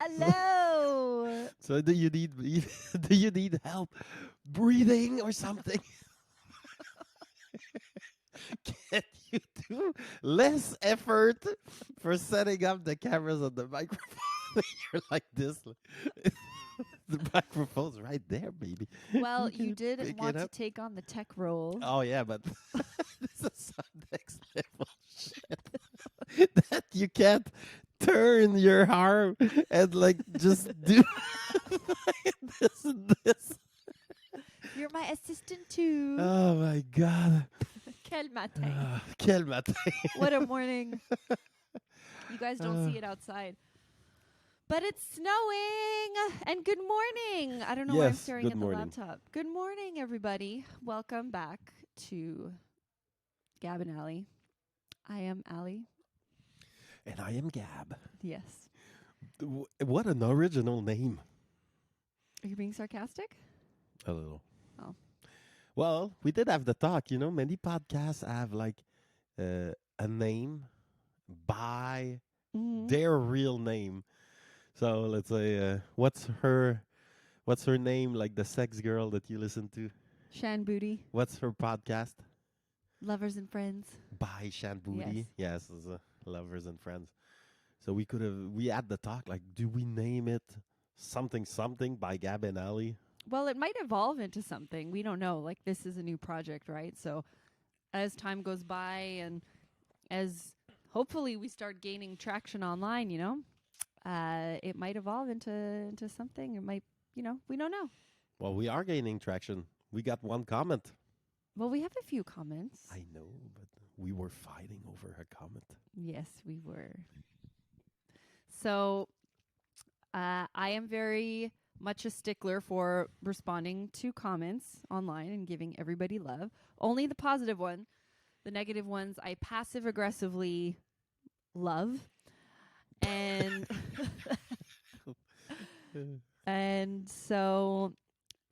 Hello. So do you need do you need help breathing or something? Can you do less effort for setting up the cameras on the microphone? You're like this. The microphone's right there, baby. Well, You you can did pick it want to up. take on the tech role. Oh yeah, but this is some next level shit that you can't turn your arm and like just do this and this. You're my assistant too. Oh my god. Quel matin. Quel matin. What a morning. You guys don't Uh, see it outside. But it's snowing. And good morning. I don't know why I'm yes, staring good at the morning. laptop. Good morning, everybody. Welcome back to Gab and Allie. I am Allie. And I am Gab. Yes. What an original name. Are you being sarcastic? A little. Oh. Well, we did have the talk, you know, many podcasts have like a name by Mm-hmm. their real name. So let's say, what's her name? Like the sex girl that you listen to. Shan Booty. What's her podcast? Lovers and Friends. By Shan Yes. Booty. Yes, it's, Lovers and Friends. So we had the talk. Like, do we name it something something by Gab and Ali? Well, it might evolve into something. We don't know. Like, this is a new project, right? So as time goes by and as hopefully we start gaining traction online, it might evolve into something. It might, we don't know. Well, we are gaining traction. We got one comment. Well, we have a few comments. I know, but we were fighting over a comment. Yes, we were. So I am very much a stickler for responding to comments online and giving everybody love. Only the positive one. The negative ones I passive aggressively love. And and so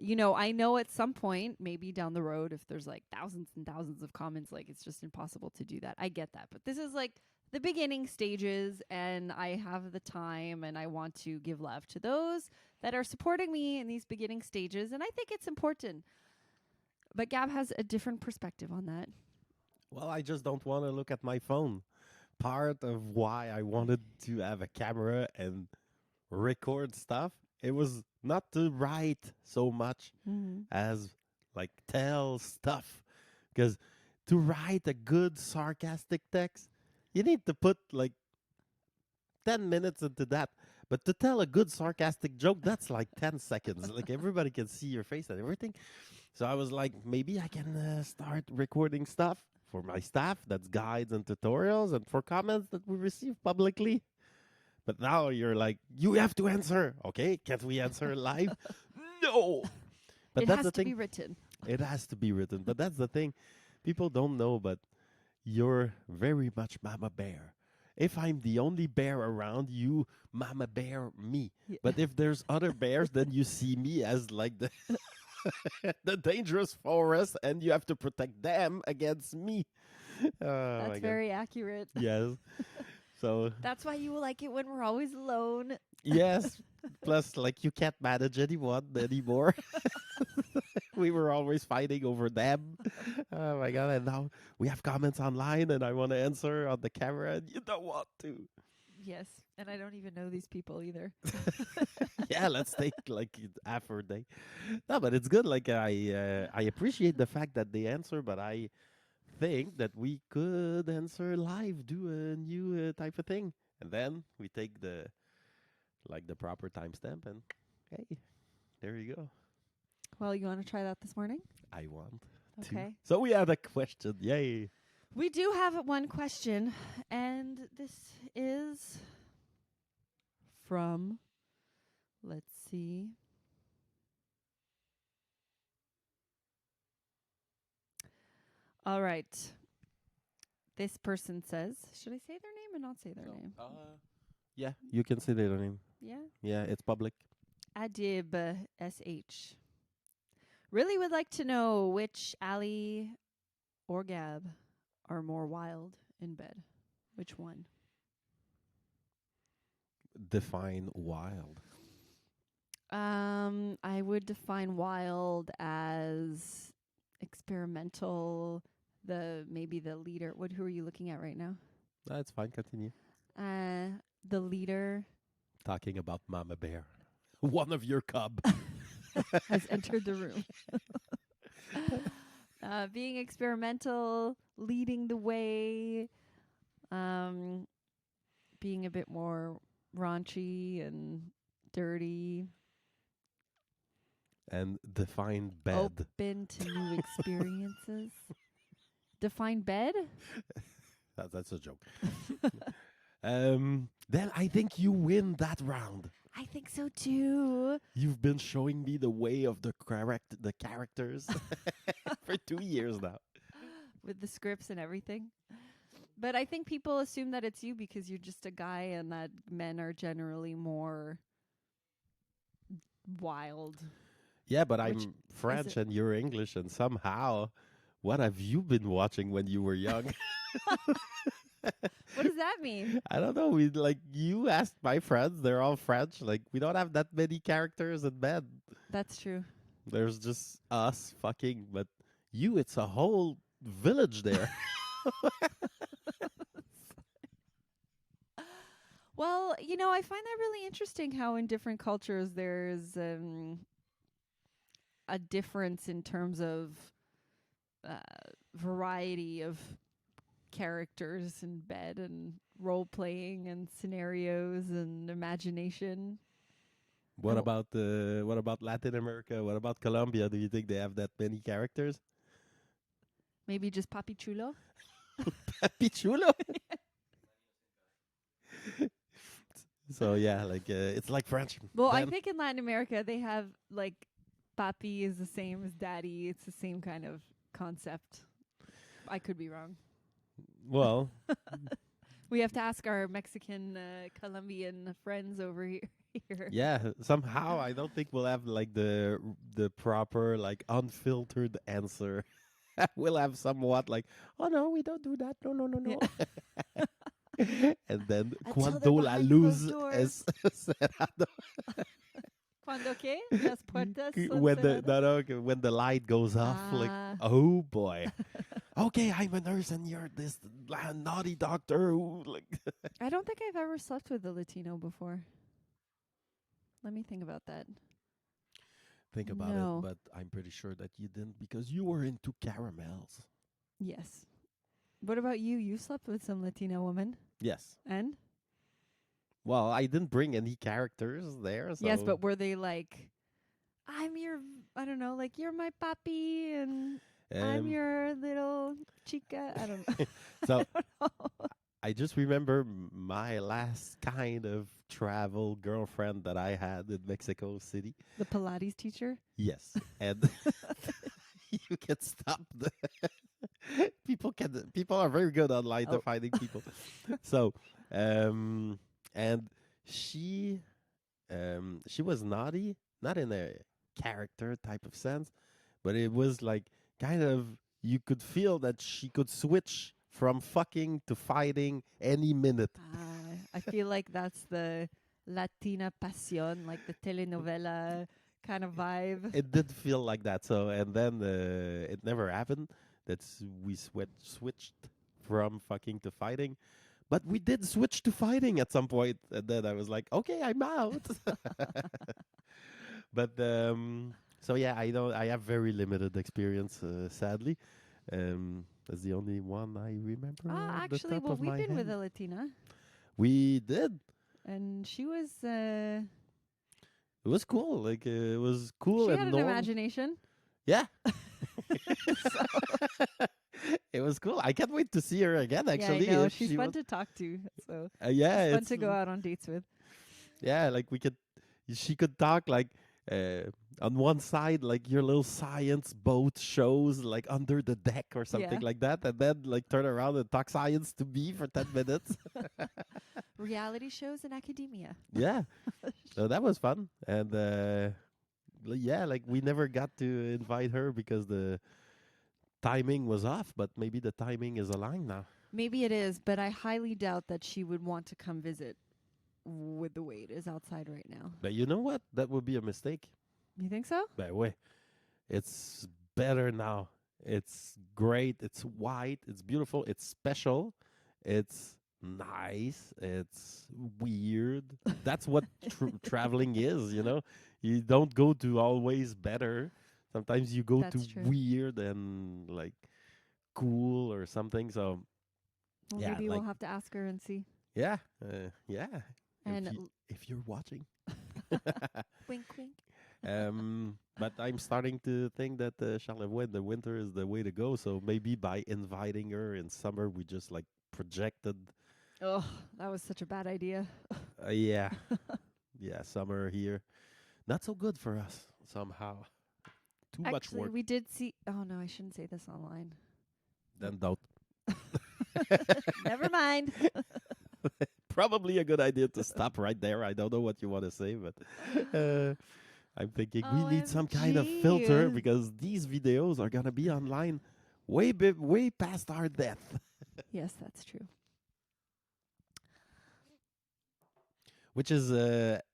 I know at some point, maybe down the road, if there's like thousands and thousands of comments, like it's just impossible to do that. I get that. But this is like the beginning stages, and I have the time, and I want to give love to those that are supporting me in these beginning stages. And I think it's important. But Gab has a different perspective on that. Well, I just don't want to look at my phone. Part of why I wanted to have a camera and record stuff, it was not to write so much Mm-hmm. as like tell stuff. Because to write a good sarcastic text, you need to put like 10 minutes into that. But to tell a good sarcastic joke, that's like 10 seconds. Like everybody can see your face and everything. So I was like, maybe I can start recording stuff for my staff. That's guides and tutorials and for comments that we receive publicly. But now you're like, you have to answer. Okay, can't we answer live? No. But It that's has the to thing. be written. It has to be written. But that's the thing. People don't know, but you're very much Mama Bear. If I'm the only bear around, you Mama Bear me. Yeah. But if there's other bears, then you see me as like the the dangerous forest, and you have to protect them against me. Oh That's my god! very accurate. Yes. So That's why you like it when we're always alone. yes. Plus, like you can't manage anyone anymore. We were always fighting over them. Oh my god! And now we have comments online, and I want to answer on the camera, and you don't want to. Yes, and I don't even know these people either. Yeah, let's take like half a day. No, but it's good. Like I appreciate the fact that they answer, but I think that we could answer live, do a new type of thing, and then we take the like the proper timestamp, and hey, there you go. Well, you want to try that this morning? I want to. Okay. So we had a question. Yay! We do have one question, and this is from, let's see. All right. This person says, should I say their name or not say their name? Yeah, you can say their name. Yeah. Yeah, it's public. Adib SH. Really would like to know which Ali or Gab are more wild in bed. Which one? define wild? I would define wild as experimental. Maybe the leader. Who are you looking at right now? That's fine. Continue. The leader Talking about Mama Bear, one of your cub. has entered the room. Being experimental, leading the way, being a bit more raunchy and dirty, And define bed. open to new experiences. Define bed? That's a joke. Then I think you win that round. I think so too. You've been showing me the way of the characters for 2 years now. With the scripts and everything. But I think people assume that it's you because you're just a guy and that men are generally more wild. Yeah, but Which I'm French it? and you're English, and somehow, what have you been watching when you were young? What does that mean? I don't know. You asked my friends; they're all French. Like, we don't have that many characters in bed. That's true. There's just us fucking, but it's a whole village there. Well, I find that really interesting how in different cultures there's a difference in terms of variety of characters in bed and role playing and scenarios and imagination. What about Latin America? What about Colombia? Do you think they have that many characters? Maybe just Papi Chulo? Papi Chulo. So yeah, it's like French. Well, I think in Latin America they have like Papi is the same as Daddy. It's the same kind of concept. I could be wrong. Well, We have to ask our Mexican, Colombian friends over here. yeah. Somehow I don't think we'll have like the proper unfiltered answer. We'll have somewhat like, oh no, we don't do that. No, no, no, no. And then Until cuando they're la behind luz closed doors. es cerrada. Cuando qué? Las puertas son When cerradas? when the light goes off, oh boy. Okay, I'm a nurse and you're this naughty doctor who I don't think I've ever slept with a Latino before. Let me think about that. think about No. it, but I'm pretty sure that you didn't because you were into caramels. Yes. What about you? You slept with some Latina woman. Yes. And? Well, I didn't bring any characters there. So Yes, but were they like, I don't know, like, you're my papi and I'm your little chica? I don't know. So I don't know. I just remember my last kind of travel girlfriend that I had in Mexico City. The Pilates teacher? Yes. And you can stop the people are very good online to finding people. So and she was naughty, not in a character type of sense, but it was like kind of you could feel that she could switch from fucking to fighting any minute. I feel like that's the Latina pasión, like the telenovela kind of vibe. It did feel like that. So, and then it never happened. We switched from fucking to fighting. But we did switch to fighting at some point. And then I was like, okay, I'm out. But, so yeah, I have very limited experience, sadly. That's the only one I remember. Actually, well, we've been with a Latina. We did. And she was, It was cool. Like, it was cool she and had an normal. imagination. Yeah. It was cool. I can't wait to see her again, actually. Yeah, I know. She's fun to talk to. So yeah, it's fun to go out on dates with. Yeah, like she could talk like on one side, like your little science boat shows like under the deck or something like that, and then like turn around and talk science to me for 10 minutes. Reality shows in academia. Yeah. So that was fun. And yeah, like we never got to invite her because the timing was off, but maybe the timing is aligned now. Maybe it is, but I highly doubt that she would want to come visit. with the way it is outside right now. But you know what? That would be a mistake. You think so? By the way, it's better now. It's great. It's white. It's beautiful. It's special. It's nice. It's weird. That's what traveling is, you know? You don't go to always better. Sometimes you go to That's true. weird and like cool or something. So, Well, yeah, maybe like, we'll have to ask her and see. yeah. Yeah. And If you're watching. wink, wink. But I'm starting to think that Charlevoix in the winter is the way to go. So maybe by inviting her in summer, we just like projected. Oh, that was such a bad idea. Yeah, yeah, summer here, not so good for us somehow. Too much Actually, work. we did see. Oh no, I shouldn't say this online. Then don't. Never mind. Probably a good idea to stop right there. I don't know what you want to say, but I'm thinking we need some kind of filter OMG. because these videos are gonna be online way past our death. Yes, that's true. Which is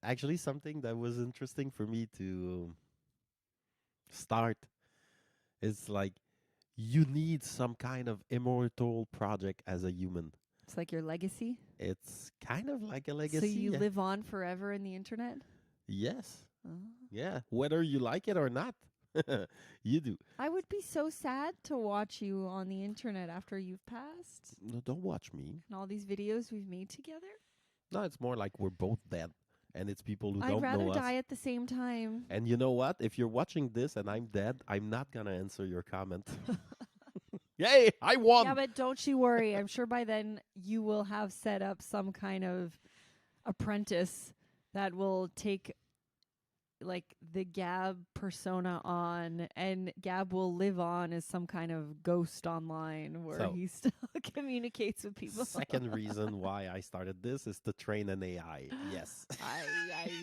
actually something that was interesting for me to start. It's like you need some kind of immortal project as a human. It's like your legacy. It's kind of like a legacy. So you yeah. live on forever in the internet? Yes. Oh. Yeah. Whether you like it or not, you do. I would be so sad to watch you on the internet after you've passed. No, don't watch me. And all these videos we've made together. No, it's more like we're both dead, and it's people who I'd don't rather know die us. at the same time. And you know what? If you're watching this and I'm dead, I'm not gonna answer your comment. Yay! I won. Yeah, but don't you worry. I'm sure by then you will have set up some kind of apprentice that will take like the Gab persona on, and Gab will live on as some kind of ghost online where So- he still communicates with people. Second reason why I started this is to train an AI. Yes.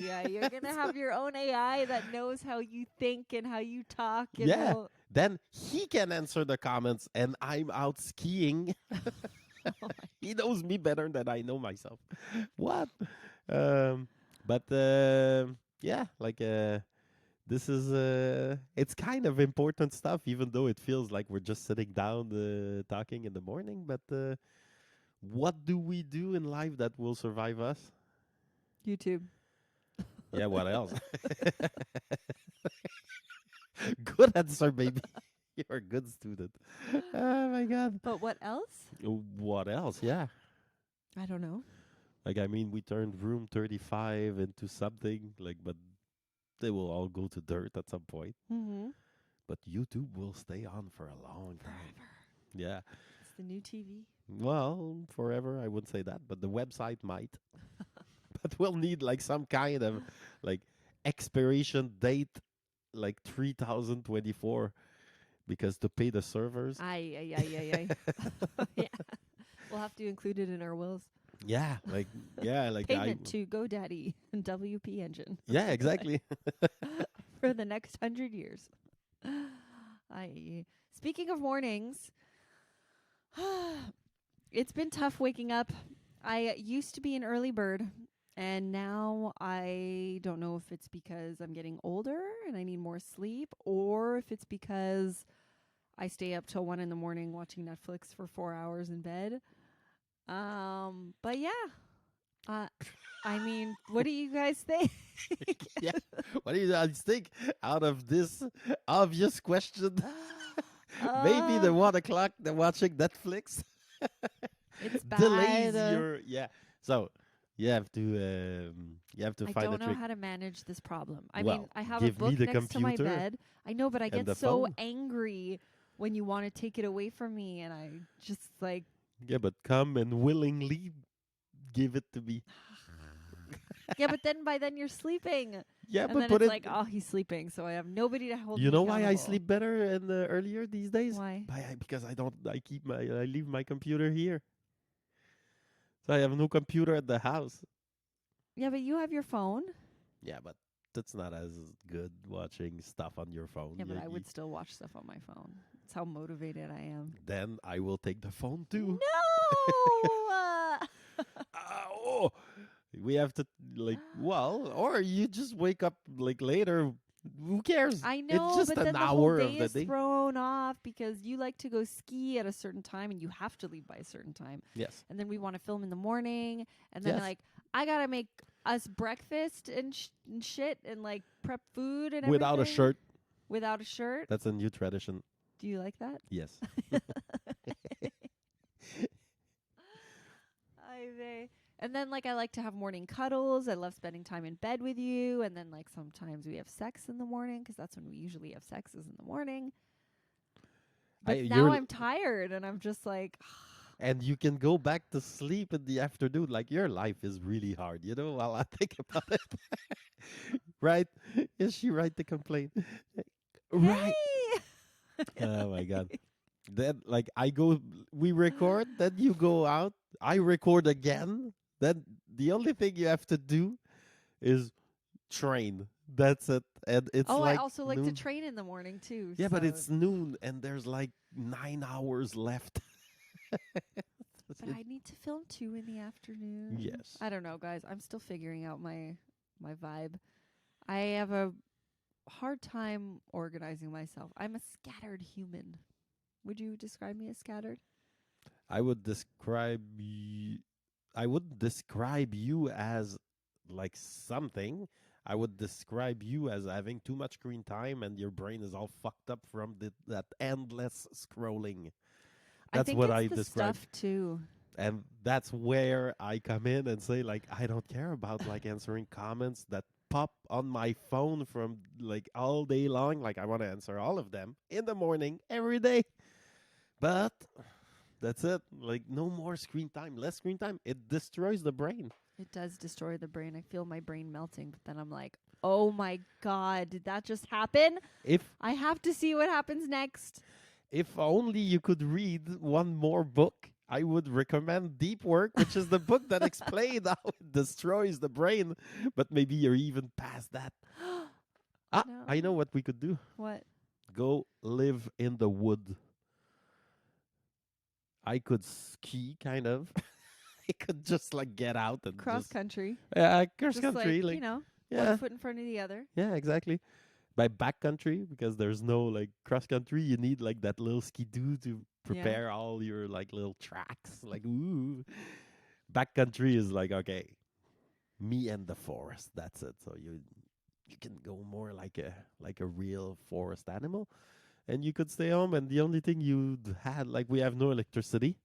Yeah, you're gonna have your own AI that knows how you think and how you talk. And Yeah. how- Then he can answer the comments, and I'm out skiing. He knows me better than I know myself. What? But yeah, like this is it's kind of important stuff, even though it feels like we're just sitting down talking in the morning. But what do we do in life that will survive us? YouTube. Yeah, what else? Good answer, baby. You're a good student. Oh my god. But what else? What else? Yeah. I don't know. Like, I mean, we turned room 35 into something, like, but they will all go to dirt at some point. Mm-hmm. But YouTube will stay on for a long time. Forever. Yeah. It's the new TV. Well, forever, I wouldn't say that, but the website might. But we'll need, like, some kind of, like, expiration date, like 3024, because to pay the servers. Aye. Yeah. We'll have to include it in our wills. Yeah, like, Payment to GoDaddy and WP Engine. Yeah, exactly. For the next 100 years. Speaking of mornings, it's been tough waking up. I used to be an early bird, and now I don't know if it's because I'm getting older and I need more sleep, or if it's because I stay up till 1 a.m. watching Netflix for 4 hours in bed. But yeah. I mean, what do you guys think? Yeah. What do you guys think out of this obvious question? Maybe the 1 o'clock they're watching Netflix It's delays bad. your So you have to I find a don't know trick. how to manage this problem. I Well, mean, I have a give me book the next to my computer bed. I know, but I and the get so phone. angry when you want to take it away from me, and I just like, Yeah, but come and willingly give it to me. yeah, but then by then you're sleeping. Yeah, And but then put it's it. like, oh, he's sleeping, so I have nobody to hold You me know why I accountable. sleep better and earlier these days? Why? Because I leave my computer here. So I have no computer at the house. Yeah, but you have your phone. Yeah, but that's not as good watching stuff on your phone. Yeah, but You- I you- would still watch stuff on my phone. That's how motivated I am. Then I will take the phone too. No! Oh, We have to like or you just wake up like later. Who cares? I It's know, just but an then the whole hour day of the is day. thrown off because you like to go ski at a certain time and you have to leave by a certain time. Yes. And then we want to film in the morning. And then, Yes. like, I got to make us breakfast and shit and, like, prep food and Without a everything shirt. without a shirt. That's a new tradition. Do you like that? Yes. And then, like, I like to have morning cuddles. I love spending time in bed with you. And then, like, sometimes we have sex in the morning because that's when we usually have sex is in the morning. But now I'm tired and I'm just like, and you can go back to sleep in the afternoon. Like your life is really hard, while I think about it. Right? Is she right to complain? Right. hey! Oh my god. Then like we record, then you go out, I record again. Then the only thing you have to do is train. That's it. And it's Oh, I like also like to noon. train in the morning too. Yeah, but so- it's noon and there's like 9 hours left. But I need to film 2 in the afternoon. Yes. I don't know, guys. I'm still figuring out my vibe. I have a hard time organizing myself. I'm a scattered human. Would you describe me as scattered? I would describe I wouldn't describe you as like something. I would describe you as having too much screen time and your brain is all fucked up from that endless scrolling. That's I think what it's I the describe. stuff too. And that's where I come in and say like I don't care about like answering comments that pop on my phone from like all day long. Like I want to answer all of them in the morning every day. But that's it. Like no more screen time, less screen time. It destroys the brain. It does destroy the brain. I feel my brain melting, but then I'm like, oh my God, did that just happen? If I have to see what happens next. only you could read one more book, I would recommend Deep Work, which is the book that explains how it destroys the brain. But maybe you're even past that. No. I know what we could do. What? Go live in the wood. I could ski, kind of. I could just like get out and Cross just country. cross Just country, like, one yeah, foot in front of the other. yeah, exactly. By backcountry because there's no like cross country. You need like that little skidoo to prepare all your like little tracks. Like ooh, backcountry is like okay, me and the forest. That's it. So you can go more like a real forest animal, and you could stay home. And the only thing you had like we have no electricity.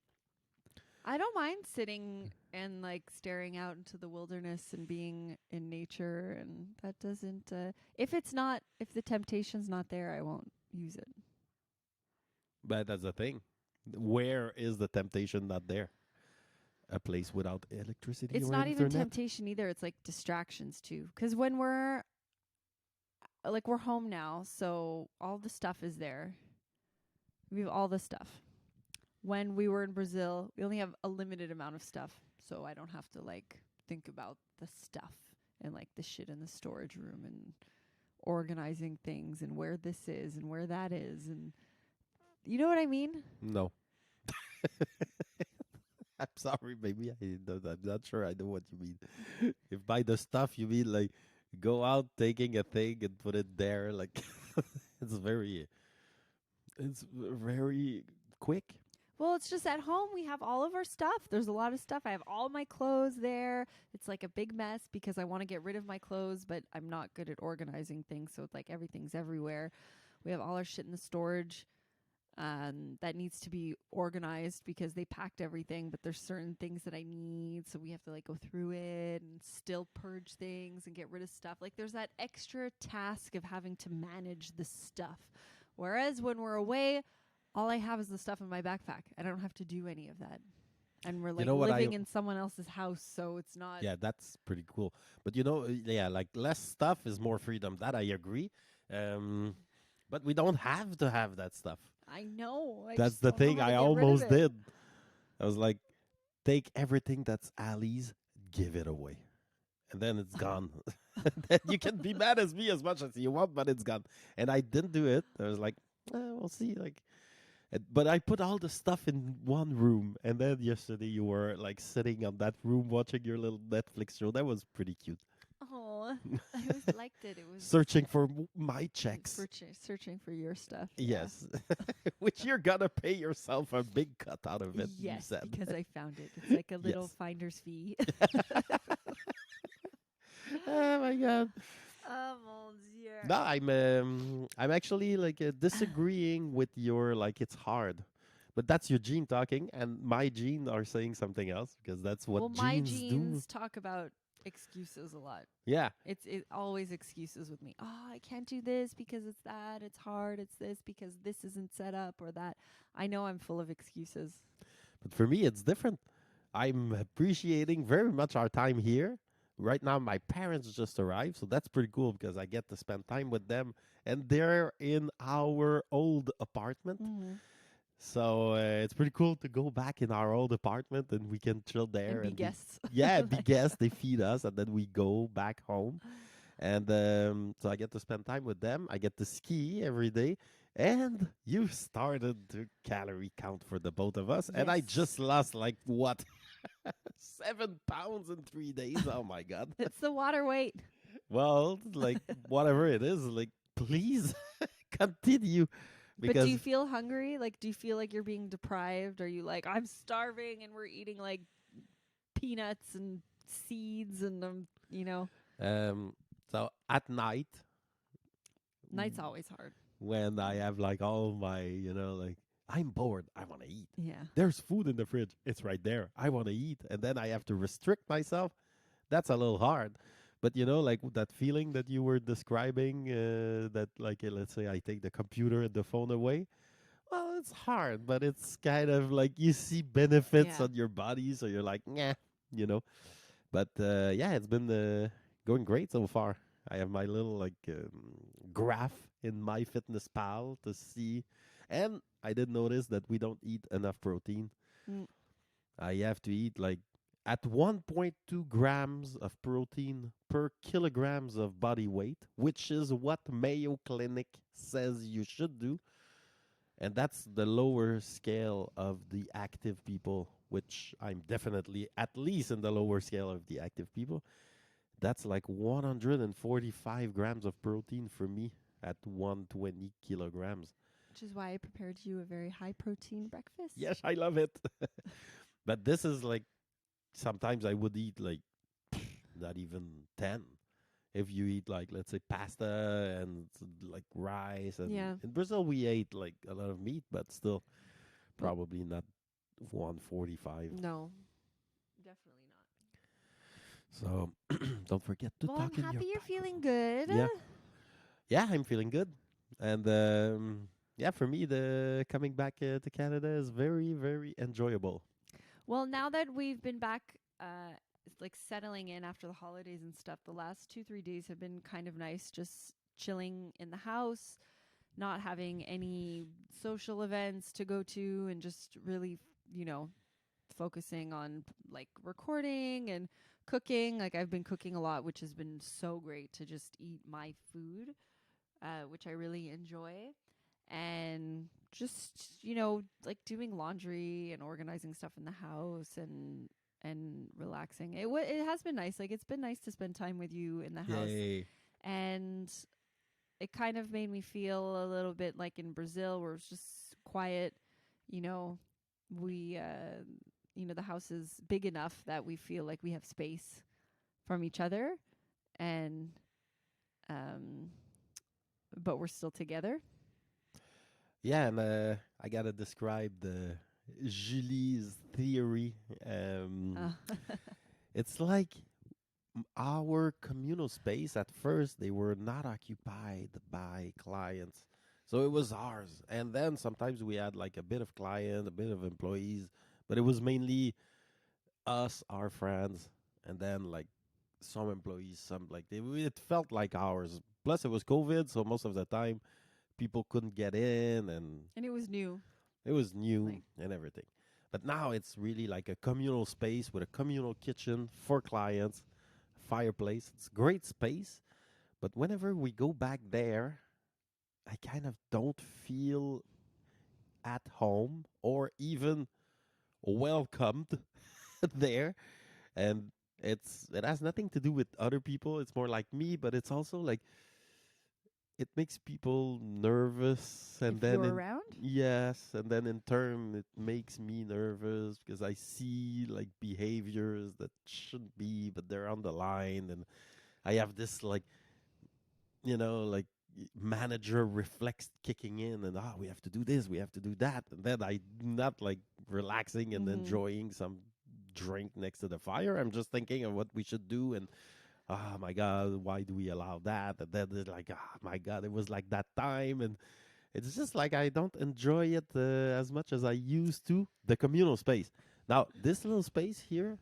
I don't mind sitting and like staring out into the wilderness and being in nature, and that doesn't if the temptation's not there, I won't use it. But that's the thing. Where is the temptation not there? A place without electricity It's or not even internet? temptation either. It's like distractions too. Cuz when we're home now, so all the stuff is there. We have all the stuff. When we were in Brazil, we only have a limited amount of stuff, so I don't have to like think about the stuff and like the shit in the storage room and organizing things and where this is and where that is, and you know what I mean? No. I'm sorry, maybe I'm not sure I know what you mean. If by the stuff you mean like go out taking a thing and put it there, like it's very quick. Well, it's just at home we have all of our stuff. There's a lot of stuff. I have all my clothes there. It's like a big mess because I want to get rid of my clothes, but I'm not good at organizing things, so it's like everything's everywhere. We have all our shit in the storage that needs to be organized because they packed everything, but there's certain things that I need, so we have to like go through it and still purge things and get rid of stuff. Like there's that extra task of having to manage the stuff. Whereas when we're away, all I have is the stuff in my backpack. I don't have to do any of that. And we're like living in someone else's house, so it's not. Yeah, that's pretty cool. But yeah, like less stuff is more freedom. That I agree. But we don't have to have that stuff. I know. That's the thing. I almost did. I was like, take everything that's Ali's, give it away. And then it's gone. Then you can be mad as me as much as you want, but it's gone. And I didn't do it. I was like, we'll see. Like, But I put all the stuff in one room, and then yesterday you were like sitting on that room watching your little Netflix show. That was pretty cute. Oh, I always liked it. It was Searching for my checks. searching for your stuff. Yeah. Yes, which you're gonna pay yourself a big cut out of it. You Yes, said because I found it. It's like a little yes. finder's fee. Oh my god. Oh mon dieu. No, I'm actually like disagreeing with your like it's hard, but that's your gene talking, and my gene are saying something else because that's Well, what my genes do. genes talk about excuses a lot. Yeah. It always excuses with me. Oh, I can't do this because it's that. It's hard. It's this because this isn't set up or that. I know I'm full of excuses. But for me, it's different. I'm appreciating very much our time here. Right now, my parents just arrived, so that's pretty cool because I get to spend time with them, and they're in our old apartment. Mm-hmm. So it's pretty cool to go back in our old apartment, and we can chill And there be and be guests. yeah, be Like, guests. They feed us, and then we go back home. And so I get to spend time with them. I get to ski every day. And you started to calorie count for the both of us. And I yes. just lost like what? 7 pounds in 3 days. Oh my God. It's the water weight. Well, like whatever it is, like please continue But do because you feel hungry? Like, do you feel like you're being deprived? Are you like, I'm starving and we're eating like peanuts and seeds and, um so at night night's always hard. when I have like all my, like I'm bored, I want to eat. Yeah. There's food in the fridge. It's right there. I want to eat. And then I have to restrict myself. That's a little hard. But like that feeling that you were describing, that like let's say I take the computer and the phone away. Well, it's hard, but it's kind of like you see benefits Yeah. on your body, so you're like, yeah, you know. But yeah, it's been going great so far. I have my little like graph in my fitness pal to see, and I did notice that we don't eat enough protein. Mm. I have to eat like at 1.2 grams of protein per kilograms of body weight, which is what Mayo Clinic says you should do. And that's the lower scale of the active people, which I'm definitely at least in the lower scale of the active people. That's like 145 grams of protein for me at 120 kilograms. Which is why I prepared you a very high protein breakfast. Yes, I love it. But this is like sometimes I would eat like not even 10. If you eat like let's say pasta and like rice, and Yeah. in Brazil we ate like a lot of meat, but still But probably not 145. no, definitely So don't forget to not. Well, I'm talk in your happy you're feeling microphone. good. Yeah, yeah, I'm feeling good, and yeah, for me the coming back to Canada is very very enjoyable. Well, now that we've been back, it's like settling in after the holidays and stuff, the last 2, 3 days have been kind of nice, just chilling in the house, not having any social events to go to, and just really, focusing on like recording and cooking. Like I've been cooking a lot, which has been so great to just eat my food, which I really enjoy. And just, like doing laundry and organizing stuff in the house and relaxing. It has been nice. Like it's been nice to spend time with you in the house. Yay! And it kind of made me feel a little bit like in Brazil where it's just quiet. You know, we the house is big enough that we feel like we have space from each other, and um but we're still together. Yeah, and I gotta describe the Julie's theory. Uh, It's like our communal space at first they were not occupied by clients, so it was ours. And then sometimes we had like a bit of client, a bit of employees, but it was mainly us, our friends, and then like some employees, some like it felt like ours. Plus it was COVID, so most of the time people couldn't get in, and and it was new. it was new Like and everything. But now it's really like a communal space with a communal kitchen for clients, fireplace. It's great space. But whenever we go back there, I kind of don't feel at home or even welcomed there. And it has nothing to do with other people. It's more like me, but it's also like it makes people nervous, and If then you're in around. yes, and then in turn it makes me nervous because I see like behaviors that shouldn't be, but they're on the line, and I have this like like manager reflex kicking in, and we have to do this, we have to do that, and then I not like relaxing and Mm-hmm. enjoying some drink next to the fire. I'm just thinking of what we should do, and oh my god, why do we allow that? And then it's like, oh my god, it was like that time, and it's just like I don't enjoy it as much as I used to. The communal space. Now, this little space here,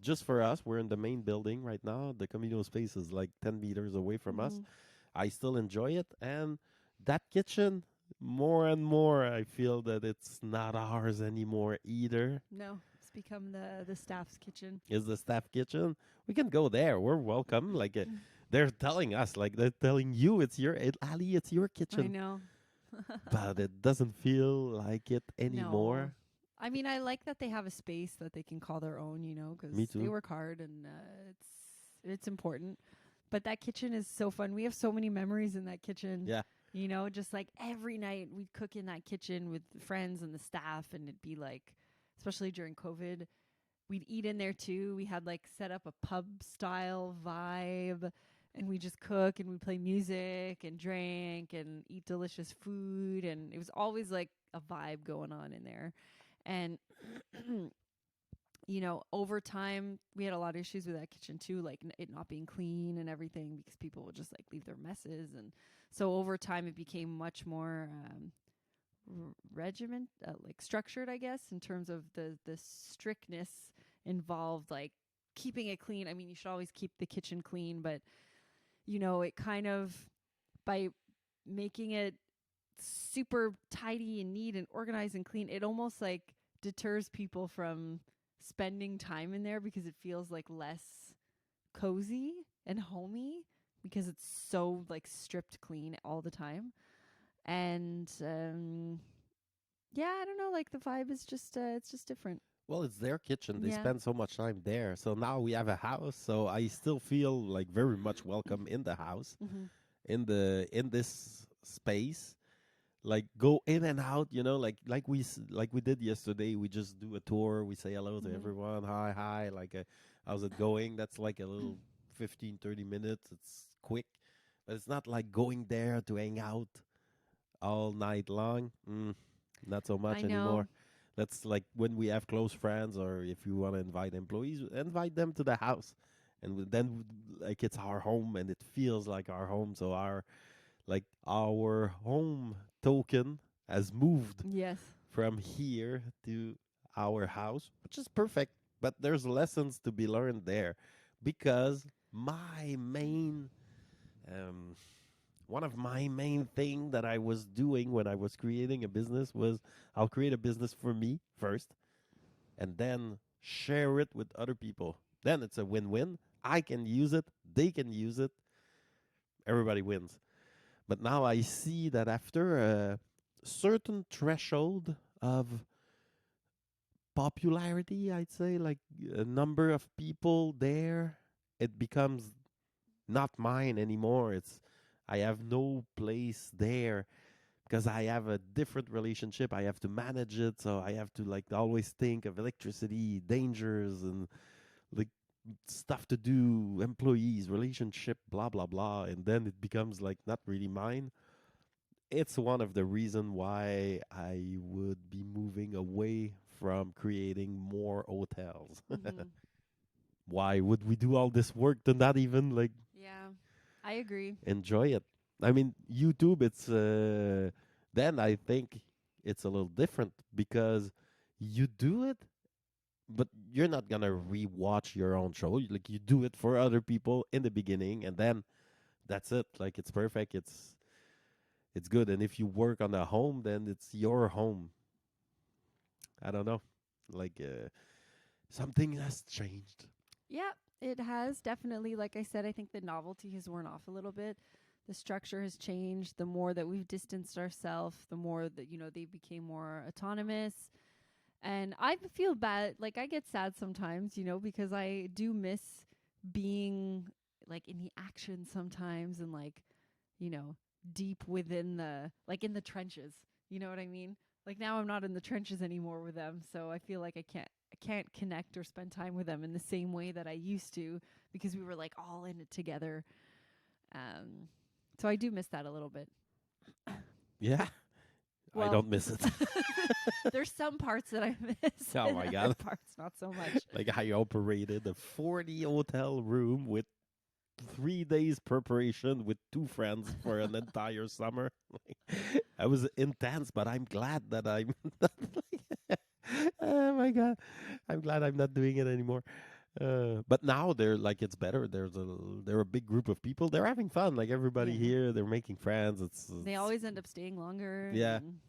just for us, we're in the main building right now. The communal space is like 10 meters away from us. Mm-hmm. I still enjoy it. And that kitchen, more and more, I feel that it's not ours anymore either. No, it's become the staff's kitchen. Is the staff kitchen? We can go there. We're welcome. Like they're telling us, like they're telling you, Ali, it's your I kitchen, know. but it doesn't feel like it No. anymore. I mean, I like that they have a space that they can call their own, because Me they too. work hard and it's important. But that kitchen is so fun. We have so many memories in that kitchen. Yeah. Just like every night we'd cook in that kitchen with friends and the staff, and it'd be like, especially during COVID, we'd eat in there too. We had like set up a pub style vibe, and we just cook and we play music and drink and eat delicious food, and it was always like a vibe going on in there. And over time we had a lot of issues with that kitchen too, like it not being clean and everything, because people would just like leave their messes. And so over time it became much more regiment like structured, I guess, in terms of the strictness involved, like keeping it clean. I mean, you should always keep the kitchen clean, but it kind of, by making it super tidy and neat and organized and clean, it almost like deters people from spending time in there, because it feels like less cozy and homey, because it's so like stripped clean all the time. And yeah, I don't know, like the vibe is just it's just different. Well, it's their kitchen. They Yeah. spend so much time there. So now we have a house. So I still feel like very much welcome in the house, Mm-hmm. in this space. Like go in and out, like we did yesterday. We just do a tour. We say hello to Mm-hmm. everyone. Hi, hi. Like, how's it going? That's like a little 15, 30 minutes. It's quick, but it's not like going there to hang out all night long. Not so I much know. anymore. That's like when we have close friends, or if you want to invite employees, invite them to the house, and then like it's our home, and it feels like our home. So our home token has moved Yes. from here to our house, which is perfect. But there's lessons to be learned there, because my main um, one of my main thing that I was doing when I was creating a business was I'll create a business for me first, and then share it with other people. Then it's a win-win. I can use it, they can use it, everybody wins. But now I see that after a certain threshold of popularity, I'd say, like a number of people there, it becomes not mine anymore. It's I have no place there because I have a different relationship. I have to manage it, so I have to like always think of electricity, dangers, and like stuff to do, employees, relationship, blah blah blah, and then it becomes like not really mine. It's one of the reason why I would be moving away from creating more hotels. Mm-hmm. Why would we do all this work to not even like Yeah, I agree. enjoy it? I mean, YouTube, it's then I think it's a little different because you do it, but you're not gonna rewatch your own show. Like you do it for other people in the beginning, and then that's it. Like it's perfect. It's good. And if you work on a home, then it's your home. I don't know. Like something has changed. Yeah, it has definitely. Like I said, I think the novelty has worn off a little bit. the structure has changed, the more that we've distanced ourselves, the more that, they became more autonomous. And I feel bad. Like, I get sad sometimes, because I do miss being like in the action sometimes, and like, you know, deep within like in the trenches. You know what I mean? Like, now I'm not in the trenches anymore with them. So I feel like I can't connect or spend time with them in the same way that I used to, because we were like all in it together. So I do miss that a little bit. Yeah, I Well, don't miss it. there's some parts that I miss. Oh and my other God. parts not so much. Like I operated a 40 hotel room with 3 days preparation with 2 friends for an entire summer. I was intense, but I'm glad that I'm not oh my God. I'm glad I'm not doing it anymore. But now they're like it's better. They're a big group of people. They're having fun. Like everybody Yeah. here, they're making friends. They always end up staying longer. yeah. And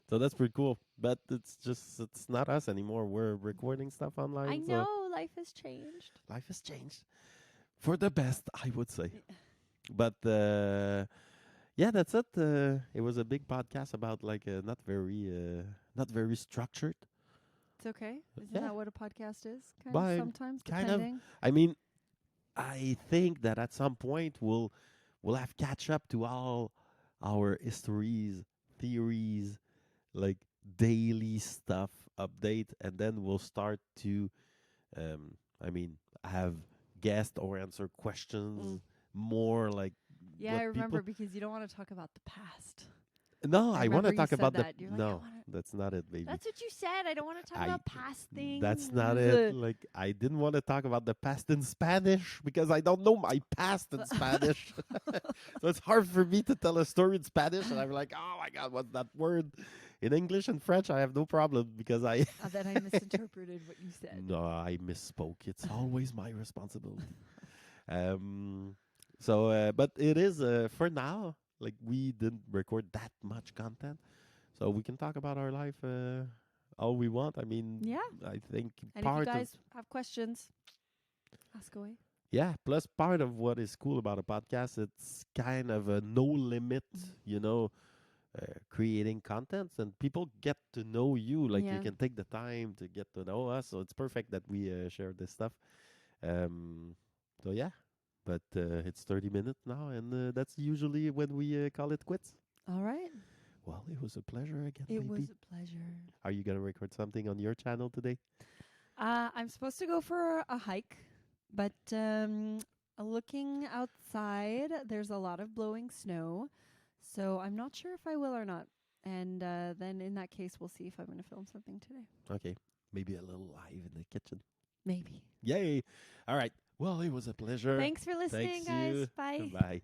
So that's pretty cool. But it's not us anymore. We're recording stuff I online. So know life has changed. life has changed for the best, I would say. But yeah, that's it. It was a big podcast about like not very structured. It's okay. Isn't Yeah, that what a podcast is? Kind of but sometimes, kind of. depending. I mean, I think that at some point we'll have catch up to all our histories, theories, like daily stuff update, and then we'll start to I mean have guest or answer questions Mm. more like Yeah, what I people. remember, because you don't want to talk about the past. No, I I want to remember you talk said about the. that. You're like, I No, want to. that's not it, baby. That's what you said. I don't want to talk I. about past things. That's not it. Like I didn't want to talk about the past in Spanish because I don't know my past in Spanish. So it's hard for me to tell a story in Spanish, and I'm like, oh my God, what's that word? In English and French, I have no problem because I. That I misinterpreted what you said. No, I misspoke. It's always my responsibility. So, but it is for now. Like we didn't record that much content, so we can talk about our life all we want. I mean, Yeah. I think And if you part of guys have questions, ask away. yeah. Plus, part of what is cool about a podcast, it's kind of a no limit. You know, creating contents, and people get to know you. Like you Yeah. can take the time to get to know us. So it's perfect that we share this stuff. So yeah, but it's 30 minutes now, and that's usually when we call it quits. All right. Well, it was a pleasure again, It baby. was a pleasure. Are you gonna record something on your channel today? I'm supposed to go for a hike, but looking outside, there's a lot of blowing snow, so I'm not sure if I will or not. And then in that case, we'll see if I'm going to film something today. Okay, maybe a little live in the kitchen. Maybe. Yay! All right. Well, it was a pleasure. Thanks for listening, Thanks guys. you. Bye. Bye.